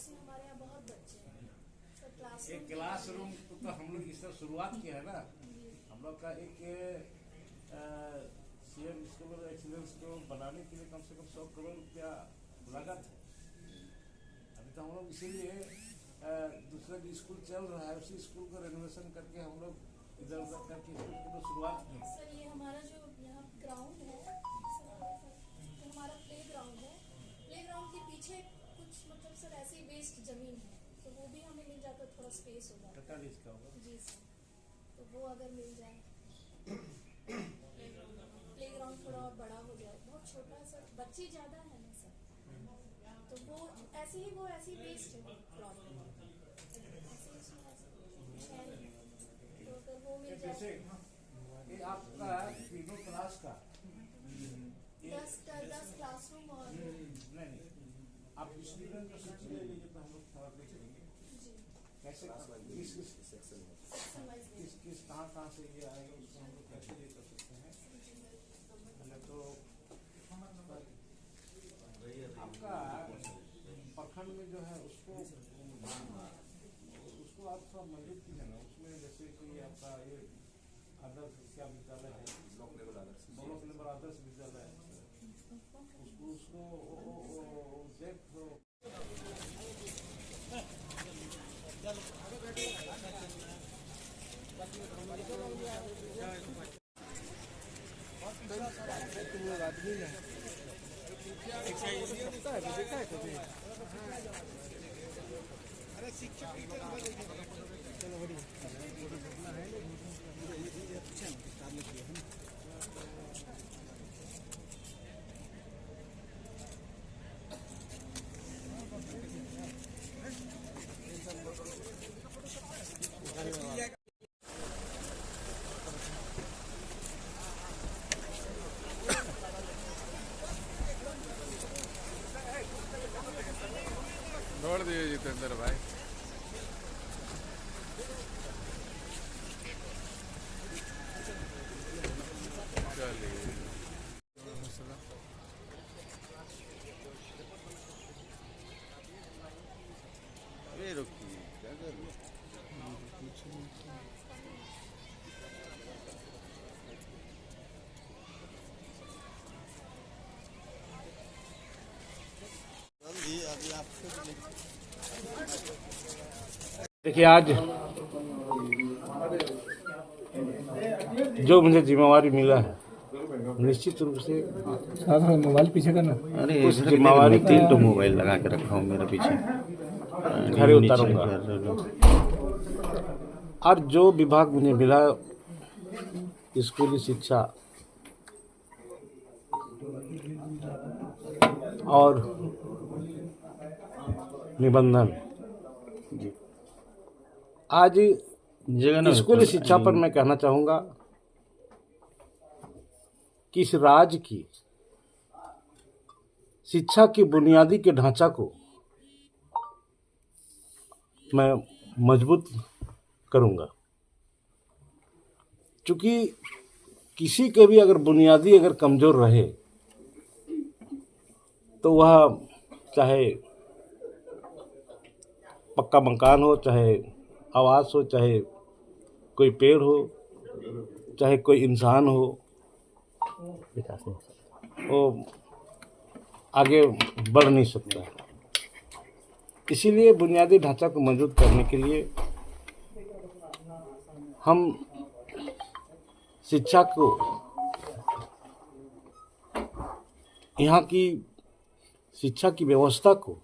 से हमारे यहाँ बहुत बच्चे हैं, तो एक क्लासरूम तो हम लोग इस तरह शुरुआत किया है ना। हम लोग का एक सीएम स्कूल ऑफ एक्सीलेंस को बनाने के लिए कम से कम 100 करोड़ रुपया लागत है। अभी तो हम लोग इसीलिए दूसरा भी स्कूल चल रहा है, उसी स्कूल को रेनोवेशन करके हम लोग इधर उधर करके स्कूल की तो शुरुआत की। सर ये हमारा जो यहाँ ग्राउंड है, तो हमारा प्ले ग्राउंड है। प्ले ग्राउंड के पीछे कुछ मतलब सर ऐसी वेस्ट जमीन है, तो वो भी हमें मिल जाता, थोड़ा स्पेस हो जाता। 45 का होगा जी सर, तो वो अगर मिल जाए, प्ले ग्राउंड थोड़ा और बड़ा हो जाए। बहुत छोटा है सर, बच्चे ज़्यादा है ना सर, तो वो ऐसी वेस्ट है प्लॉट में, ऐसे इसमें कुछ है नहीं, तो अगर वो मिल जाए। ये आपका तीनों क्लास का 10 क्लासरूम और नहीं, आप स्टूडेंट का सूची ले लीजिए तो हम लोग थोड़ा देख लेंगे कैसे किस कहाँ से ये आएगा, उसको हम लोग कैसे ये कर सकते हैं। तो आपका प्रखंड में जो है उसको आप थोड़ा मजबूत कीजिए ना। उसमें जैसे कि आपका ये आदर्श क्या विद्यालय है, ब्लॉक लेवल आदर्श विद्यालय है, उसको देखो। अरे शिक्षक चलो बड़ी छोड़ दिए जितेंद्र भाई। चलिए रुकिए, क्या कर रहे हैं? देखिए, आज जो मुझे जिम्मेवारी मिला है, निश्चित रूप से मोबाइल पीछे करना। अरे उस जिम्मेवारी 3 तो मोबाइल लगा के रखा हूँ मेरे पीछे, खरे उतारूंगा। और जो विभाग मुझे मिला, स्कूली शिक्षा और निबंधन, आज स्कूली शिक्षा पर मैं कहना चाहूँगा कि इस राज्य की शिक्षा की बुनियादी के ढांचा को मैं मजबूत करूँगा। क्योंकि किसी के भी अगर बुनियादी अगर कमज़ोर रहे तो वह चाहे पक्का मकान हो, चाहे आवास हो, चाहे कोई पेड़ हो, चाहे कोई इंसान हो, वो आगे बढ़ नहीं सकता। इसीलिए बुनियादी ढांचा को मजबूत करने के लिए हम शिक्षा को, यहाँ की शिक्षा की व्यवस्था को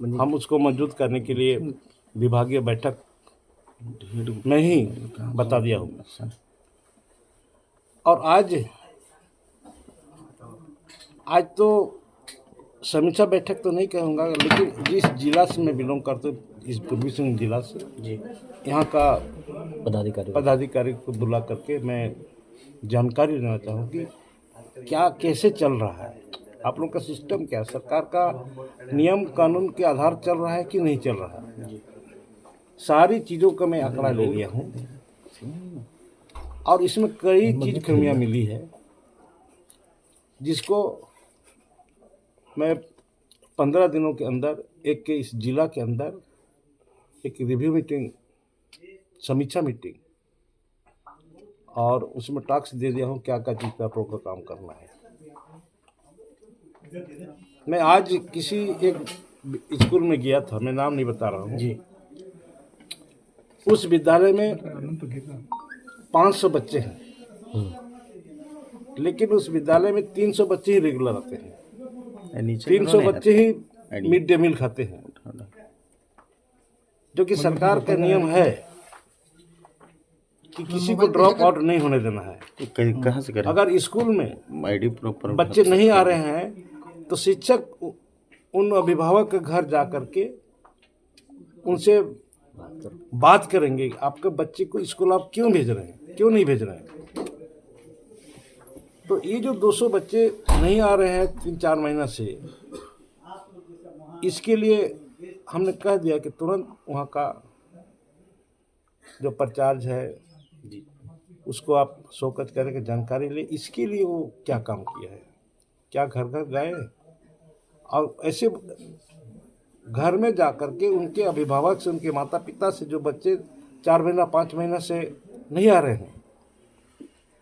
हम उसको मजबूत करने के लिए विभागीय बैठक में ही बता दिया हूँ। और आज तो समीक्षा बैठक तो नहीं कहूँगा, लेकिन जिस जिला से मैं बिलोंग करता हूँ, इस पूर्वी सिंह जिला से, यहाँ का पदाधिकारी को बुला करके मैं जानकारी लेना चाहूँ कि क्या कैसे चल रहा है, आप लोग का सिस्टम क्या, सरकार का नियम कानून के आधार चल रहा है कि नहीं चल रहा है। सारी चीज़ों का मैं आंकड़ा ले लिया हूँ और इसमें कई चीज़ कमियाँ मिली है, जिसको मैं 15 दिनों के अंदर एक के इस जिला के अंदर एक रिव्यू मीटिंग, समीक्षा मीटिंग, और उसमें टास्क दे दिया हूँ क्या क्या चीज़ का प्रोग्राम काम करना है। मैं आज किसी एक स्कूल में गया था, मैं नाम नहीं बता रहा हूँ जी। उस विद्यालय में 500 बच्चे हैं, लेकिन उस विद्यालय में 300 बच्चे ही रेगुलर आते हैं, 300 बच्चे ही मिड डे मील खाते हैं, जो कि सरकार का नियम है कि किसी को ड्रॉप आउट नहीं होने देना है। कहाँ से करें? अगर स्कूल में आईडी प्रॉपर बच्चे नहीं आ रहे हैं तो शिक्षक उन अभिभावक के घर जा करके उनसे बात करेंगे, आपके बच्चे को स्कूल आप क्यों भेज रहे हैं, क्यों नहीं भेज रहे हैं। तो ये जो 200 बच्चे नहीं आ रहे हैं 3-4 महीना से, इसके लिए हमने कह दिया कि तुरंत वहाँ का जो प्रचार्ज है उसको आप शोकत करके जानकारी ले। इसके लिए वो क्या काम किया है, क्या घर घर गए और ऐसे घर में जा कर के उनके अभिभावक से, उनके माता पिता से जो बच्चे 4 महीना 5 महीना से नहीं आ रहे हैं,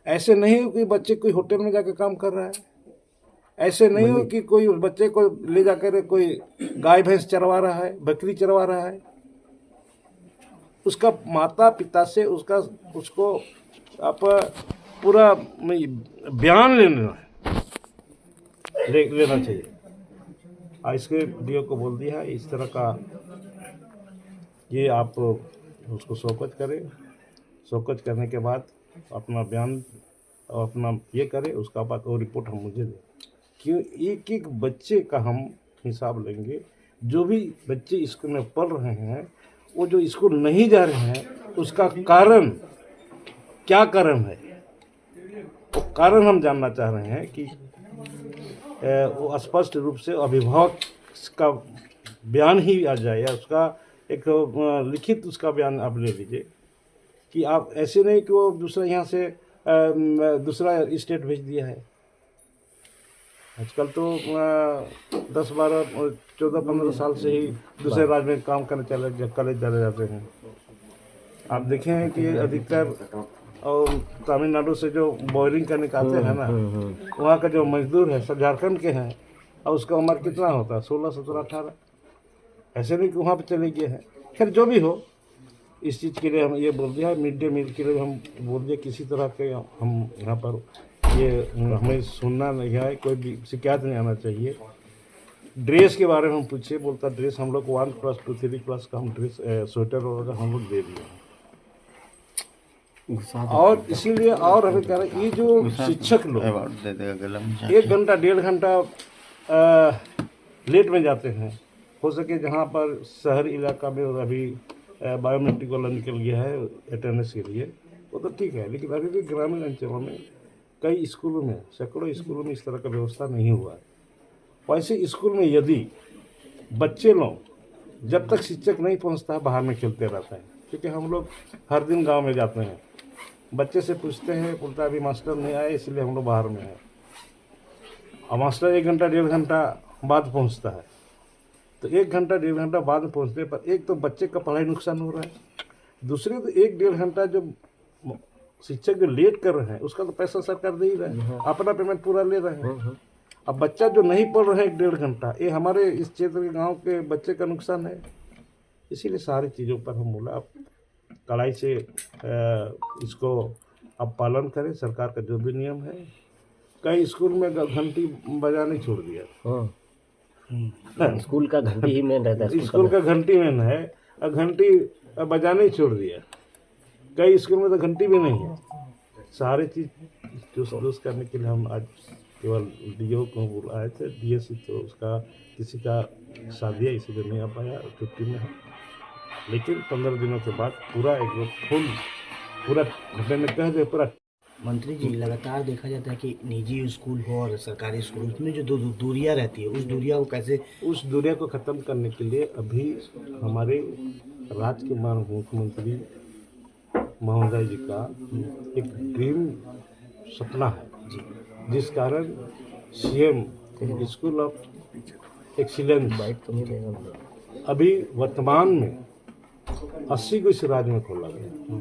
ऐसे नहीं हो कि बच्चे कोई होटल में जाकर काम कर रहा है, ऐसे नहीं हो कि कोई बच्चे को ले जाकर कोई गाय भैंस चरवा रहा है, बकरी चरवा रहा है। उसका माता पिता से उसको आप पूरा बयान लेना चाहिए। इसके डीओ को बोल दिया है इस तरह का, ये आप उसको शोकत करें, शोकत करने के बाद अपना बयान और अपना ये करें, उसका बाद वो रिपोर्ट हम मुझे दें। क्यों एक एक बच्चे का हम हिसाब लेंगे। जो भी बच्चे स्कूल में पढ़ रहे हैं, वो जो स्कूल नहीं जा रहे हैं, उसका कारण क्या कारण है, वो कारण हम जानना चाह रहे हैं कि वो स्पष्ट रूप से अभिभावक का बयान ही आ जाए, या उसका एक लिखित उसका बयान आप ले लीजिए कि आप ऐसे नहीं कि वो दूसरा यहाँ से दूसरा स्टेट भेज दिया है। आजकल तो 10, 12, 14, 15 साल से ही दूसरे राज्य में काम करने चले जाते हैं। आप देखें हैं कि अधिकतर और तमिलनाडु से जो बोरिंग करने का आते हैं ना, वहाँ का जो मजदूर है सब झारखंड के हैं, और उसका उम्र कितना होता है 16, 17, 18। ऐसे नहीं कि वहाँ पे चले गए हैं। खैर जो भी हो, इस चीज़ के लिए हम ये बोल दिया है, मिड डे मील के लिए हम बोल दिया किसी तरह के हम यहाँ पर ये हमें सुनना नहीं है, कोई भी शिकायत नहीं आना चाहिए। ड्रेस के बारे में हम पूछे, बोलता ड्रेस हम लोग 1 क्लास 2, 3 क्लास का हम ड्रेस स्वेटर वगैरह हम लोग दे दिए। और इसीलिए और हमें कह रहे ये जो शिक्षक लोग 1 घंटा 1.5 घंटा लेट में जाते हैं, हो सके जहाँ पर शहरी इलाका में और अभी बायोमेट्रिक वाला निकल गया है अटेंडेंस के लिए, वो तो ठीक है, लेकिन अभी भी ग्रामीण अंचलों में कई स्कूलों में, सैकड़ों स्कूलों में इस तरह का व्यवस्था नहीं हुआ है। वैसे स्कूल में यदि बच्चे लोग जब तक शिक्षक नहीं पहुंचता है बाहर में खेलते रहता है, क्योंकि हम लोग हर दिन गांव में जाते हैं, बच्चे से पूछते हैं, बोलता अभी मास्टर नहीं आए इसलिए हम लोग बाहर में हैं, और मास्टर 1 घंटा 1.5 घंटा बाद पहुंचता है। तो 1 घंटा 1.5 घंटा बाद में पहुंचने पर एक तो बच्चे का पढ़ाई नुकसान हो रहा है, दूसरे तो 1-1.5 घंटा जो शिक्षक जो लेट कर रहे हैं उसका तो पैसा सरकार दे ही रहे हैं, अपना पेमेंट पूरा ले रहे हैं। अब बच्चा जो नहीं पढ़ रहे हैं 1-1.5 घंटा, ये हमारे इस क्षेत्र के गांव के बच्चे का नुकसान है। इसीलिए सारी चीज़ों पर हम बोला आप कड़ाई से इसको अब पालन करें, सरकार का जो भी नियम है। कई स्कूल में घंटी बजाने छोड़ दिया, स्कूल का घंटी ही मेन रहता है, स्कूल का घंटी मेन है, और घंटी बजाने ही छोड़ दिया। कई स्कूल में तो घंटी भी नहीं है। सारी चीज़ दुरुस्त करने के लिए हम आज केवल डीओ को बुलाए थे, डीएससी तो उसका किसी का शादी है इसीलिए नहीं आ पाया, छुट्टी में है। लेकिन 15 दिनों के बाद पूरा एक फुल पूरा घंटे में कह दे पूरा। मंत्री जी, लगातार देखा जाता है कि निजी स्कूल हो और सरकारी स्कूल, उसमें जो दूरियां रहती है, उस दूरिया को कैसे, उस दूरिया को ख़त्म करने के लिए अभी हमारे राज्य के माननीय मुख्यमंत्री महोदय जी का एक ड्रीम सपना है, जिस कारण सीएम स्कूल ऑफ एक्सीलेंस अभी वर्तमान में 80 को इस राज्य में खोला गया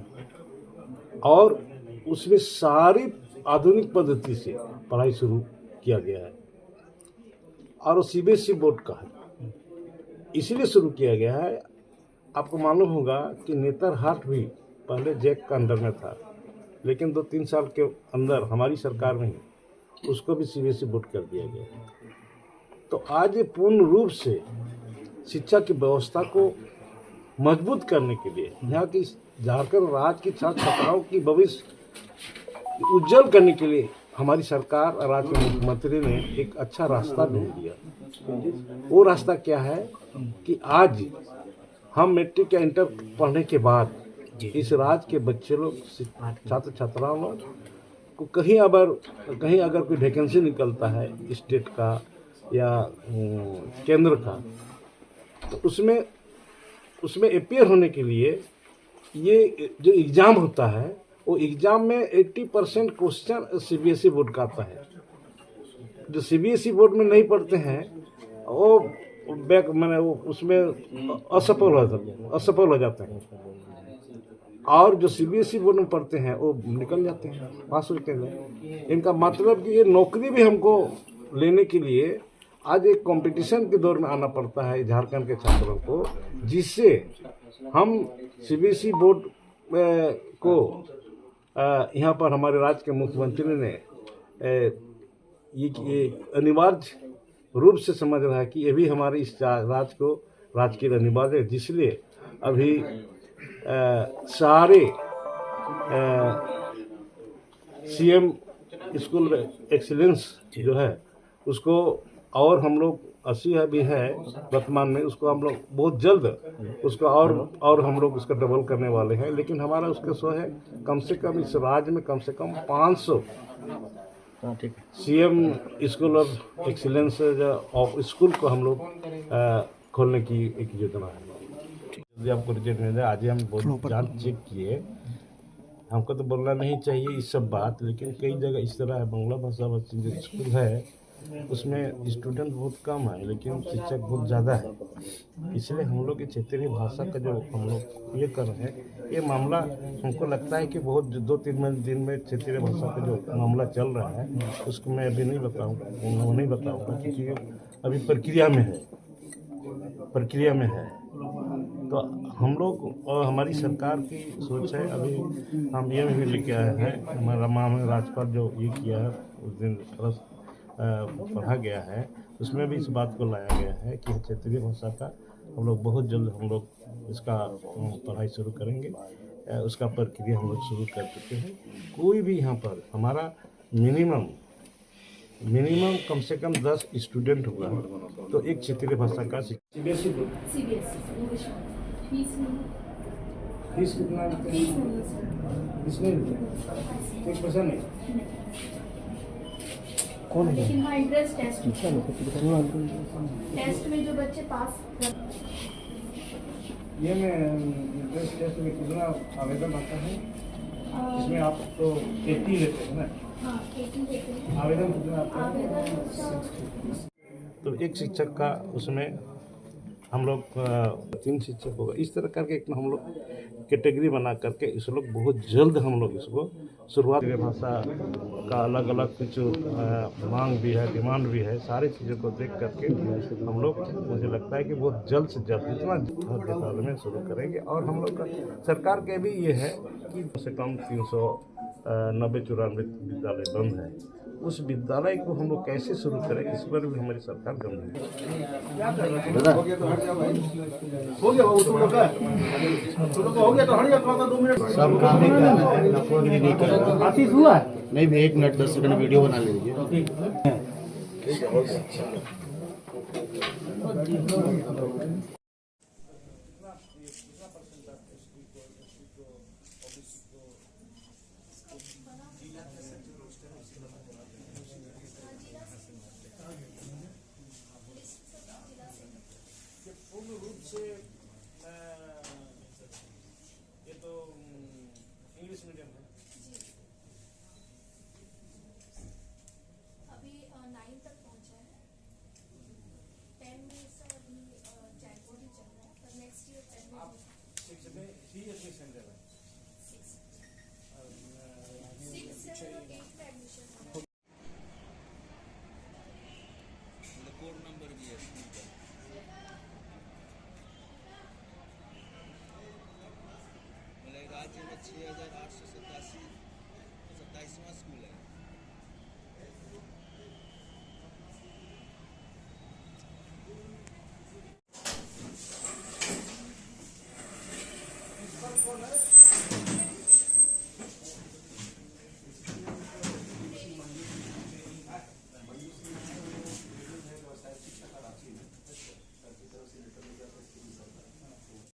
और उसमें सारी आधुनिक पद्धति से पढ़ाई शुरू किया गया है और वो सीबीएसई बोर्ड का है। इसीलिए शुरू किया गया है। आपको मालूम होगा कि नेतरहाट भी पहले जैक का अंडर में था, लेकिन 2-3 साल के अंदर हमारी सरकार में ही उसको भी सीबीएसई बोर्ड कर दिया गया। तो आज ये पूर्ण रूप से शिक्षा की व्यवस्था को मजबूत करने के लिए, यहाँ की झारखंड राज्य की छात्र छात्राओं की भविष्य उज्जवल करने के लिए हमारी सरकार और राज्य के मुख्यमंत्री ने एक अच्छा रास्ता ढूंढ दिया। वो रास्ता क्या है कि आज हम मैट्रिक या इंटर पढ़ने के बाद इस राज्य के बच्चे लोग, छात्र छात्राओं लोग को कहीं अगर कोई वैकेंसी निकलता है स्टेट का या केंद्र का, तो उसमें अपीयर होने के लिए ये जो एग्ज़ाम होता है, वो एग्ज़ाम में 80% क्वेश्चन सीबीएसई बोर्ड का आता है। जो सीबीएसई बोर्ड में नहीं पढ़ते हैं वो वो उसमें असफल हो जाते हैं और जो सीबीएसई बोर्ड में पढ़ते हैं वो निकल जाते हैं, पास होते हैं। इनका मतलब कि ये नौकरी भी हमको लेने के लिए आज एक कंपटीशन के दौर में आना पड़ता है झारखंड के छात्रों को, जिससे हम सीबीएसई बोर्ड को यहाँ पर हमारे राज्य के मुख्यमंत्री ने ये अनिवार्य रूप से समझ रहा है कि ये भी हमारे इस राज्य के लिए अनिवार्य है, जिसलिए अभी सारे सीएम स्कूल एक्सीलेंस जो है उसको, और हम लोग 80 भी है वर्तमान में, उसको हम लोग बहुत जल्द उसको और हम लोग उसका डबल करने वाले हैं। लेकिन हमारा उसका सो है कम से कम इस राज्य में कम से कम 500 CM school of excellence of school को हम लोग खोलने की एक योजना है। यदि आपको रिजल्ट मिल जाए, आज हम बहुत जांच चेक किए, हमको तो बोलना नहीं चाहिए इस सब बात, लेकिन कई जगह इस तरह है, बांग्ला भाषा बच्चे जो स्कूल है उसमें स्टूडेंट बहुत कम है लेकिन शिक्षक बहुत ज़्यादा है। इसलिए हम लोग क्षेत्रीय भाषा का जो हम लोग ये कर रहे हैं, ये मामला हमको लगता है कि बहुत 2-3 दिन में क्षेत्रीय भाषा का जो मामला चल रहा है उसको मैं अभी नहीं बताऊँगा क्योंकि अभी प्रक्रिया में है। तो हम लोग और हमारी सरकार की सोच है, अभी हम ये भी लेके आए हैं, हमारा माननीय राज्यपाल जो ये किया है उस दिन पढ़ा गया है, उसमें भी इस बात को लाया गया है कि क्षेत्रीय भाषा का हम लोग बहुत जल्द हम लोग इसका पढ़ाई शुरू करेंगे। उसका प्रक्रिया हम लोग शुरू कर चुके हैं। कोई भी यहाँ पर हमारा मिनिमम कम से कम 10 स्टूडेंट हुआ तो एक क्षेत्रीय भाषा का सीबीएसई इंग्लिश फीस कितना इसमें एक पैसा नहीं। कौन है? लेकिन हाँ इंट्रेंस टेस्ट में जो बच्चे पास ये में इंट्रेंस टेस्ट में कितना आवेदन आता है? इसमें आप तो 80 लेते हैं ना? हाँ 80 लेते हैं। आवेदन कितना आता है? आवेदन तो एक शिक्षक का उसमें हम लोग 3 शिक्षक होगा, इस तरह करके एक हम लोग कैटेगरी बना करके इस लोग बहुत जल्द हम लोग इसको शुरुआत। भाषा का अलग अलग कुछ मांग भी है, डिमांड भी है, सारी चीज़ों को देख करके हम लोग, मुझे लगता है कि बहुत जल्द से जल्द जितना जल्द में शुरू करेंगे। और हम लोग का सरकार के भी ये है कि कम से कम 390-94 विद्यालय बंद है, उस विद्यालय को हम लोग कैसे शुरू करें इस पर भी हमारी सरकार गंभीर सब काम ही करना है, नफरत नहीं करना। नहीं भी 1 मिनट 10 सेकंड वीडियो बना लीजिए। पूर्ण रूप से ये तो इंग्लिश मीडियम है। अभी 9 तक पहुंचा है, 10 6,887 स्कूल है।